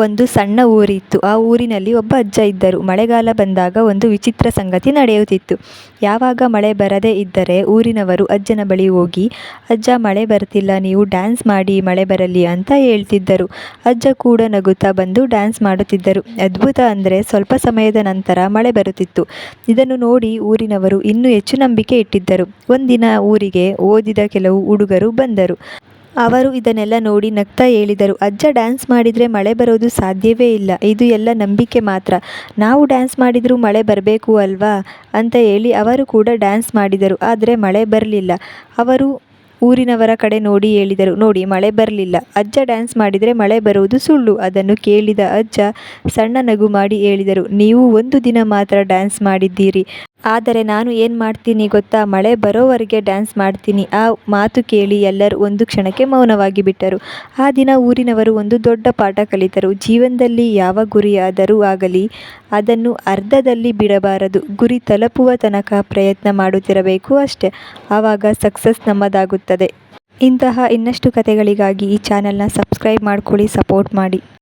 ಒಂದು ಸಣ್ಣ ಊರಿತ್ತು. ಆ ಊರಿನಲ್ಲಿ ಒಬ್ಬ ಅಜ್ಜ ಇದ್ದರು. ಮಳೆಗಾಲ ಬಂದಾಗ ಒಂದು ವಿಚಿತ್ರ ಸಂಗತಿ ನಡೆಯುತ್ತಿತ್ತು. ಯಾವಾಗ ಮಳೆ ಬರದೇ ಇದ್ದರೆ ಊರಿನವರು ಅಜ್ಜನ ಬಳಿ ಹೋಗಿ, ಅಜ್ಜ ಮಳೆ ಬರ್ತಿಲ್ಲ, ನೀವು ಡ್ಯಾನ್ಸ್ ಮಾಡಿ ಮಳೆ ಬರಲಿ ಅಂತ ಹೇಳ್ತಿದ್ದರು. ಅಜ್ಜ ಕೂಡ ನಗುತ್ತಾ ಬಂದು ಡ್ಯಾನ್ಸ್ ಮಾಡುತ್ತಿದ್ದರು. ಅದ್ಭುತ ಅಂದರೆ ಸ್ವಲ್ಪ ಸಮಯದ ನಂತರ ಮಳೆ ಬರುತ್ತಿತ್ತು. ಇದನ್ನು ನೋಡಿ ಊರಿನವರು ಇನ್ನೂ ಹೆಚ್ಚು ನಂಬಿಕೆ ಇಟ್ಟಿದ್ದರು. ಒಂದಿನ ಊರಿಗೆ ಓದಿದ ಕೆಲವು ಹುಡುಗರು ಬಂದರು. ಅವರು ಇದನ್ನೆಲ್ಲ ನೋಡಿ ನಗ್ತಾ ಹೇಳಿದರು, ಅಜ್ಜ ಡ್ಯಾನ್ಸ್ ಮಾಡಿದರೆ ಮಳೆ ಬರೋದು ಸಾಧ್ಯವೇ ಇಲ್ಲ, ಇದು ಎಲ್ಲ ನಂಬಿಕೆ ಮಾತ್ರ. ನಾವು ಡ್ಯಾನ್ಸ್ ಮಾಡಿದರೂ ಮಳೆ ಬರಬೇಕು ಅಲ್ವಾ ಅಂತ ಹೇಳಿ ಅವರು ಕೂಡ ಡ್ಯಾನ್ಸ್ ಮಾಡಿದರು. ಆದರೆ ಮಳೆ ಬರಲಿಲ್ಲ. ಅವರು ಊರಿನವರ ಕಡೆ ನೋಡಿ ಹೇಳಿದರು, ನೋಡಿ ಮಳೆ ಬರಲಿಲ್ಲ, ಅಜ್ಜ ಡ್ಯಾನ್ಸ್ ಮಾಡಿದರೆ ಮಳೆ ಬರುವುದು ಸುಳ್ಳು. ಅದನ್ನು ಕೇಳಿದ ಅಜ್ಜ ಸಣ್ಣ ನಗು ಮಾಡಿ ಹೇಳಿದರು, ನೀವು ಒಂದು ದಿನ ಮಾತ್ರ ಡ್ಯಾನ್ಸ್ ಮಾಡಿದ್ದೀರಿ, ಆದರೆ ನಾನು ಏನು ಮಾಡ್ತೀನಿ ಗೊತ್ತಾ, ಮಳೆ ಬರೋವರೆಗೆ ಡ್ಯಾನ್ಸ್ ಮಾಡ್ತೀನಿ. ಆ ಮಾತು ಕೇಳಿ ಎಲ್ಲರೂ ಒಂದು ಕ್ಷಣಕ್ಕೆ ಮೌನವಾಗಿ ಬಿಟ್ಟರು. ಆ ದಿನ ಊರಿನವರು ಒಂದು ದೊಡ್ಡ ಪಾಠ ಕಲಿತರು. ಜೀವನದಲ್ಲಿ ಯಾವ ಗುರಿಯಾದರೂ ಆಗಲಿ, ಅದನ್ನು ಅರ್ಧದಲ್ಲಿ ಬಿಡಬಾರದು. ಗುರಿ ತಲುಪುವ ತನಕ ಪ್ರಯತ್ನ ಮಾಡುತ್ತಿರಬೇಕು ಅಷ್ಟೇ, ಆವಾಗ ಸಕ್ಸಸ್ ನಮ್ಮದಾಗುತ್ತದೆ. ಇಂತಹ ಇನ್ನಷ್ಟು ಕಥೆಗಳಿಗಾಗಿ ಈ ಚಾನೆಲ್ನ ಸಬ್ಸ್ಕ್ರೈಬ್ ಮಾಡ್ಕೊಳ್ಳಿ, ಸಪೋರ್ಟ್ ಮಾಡಿ.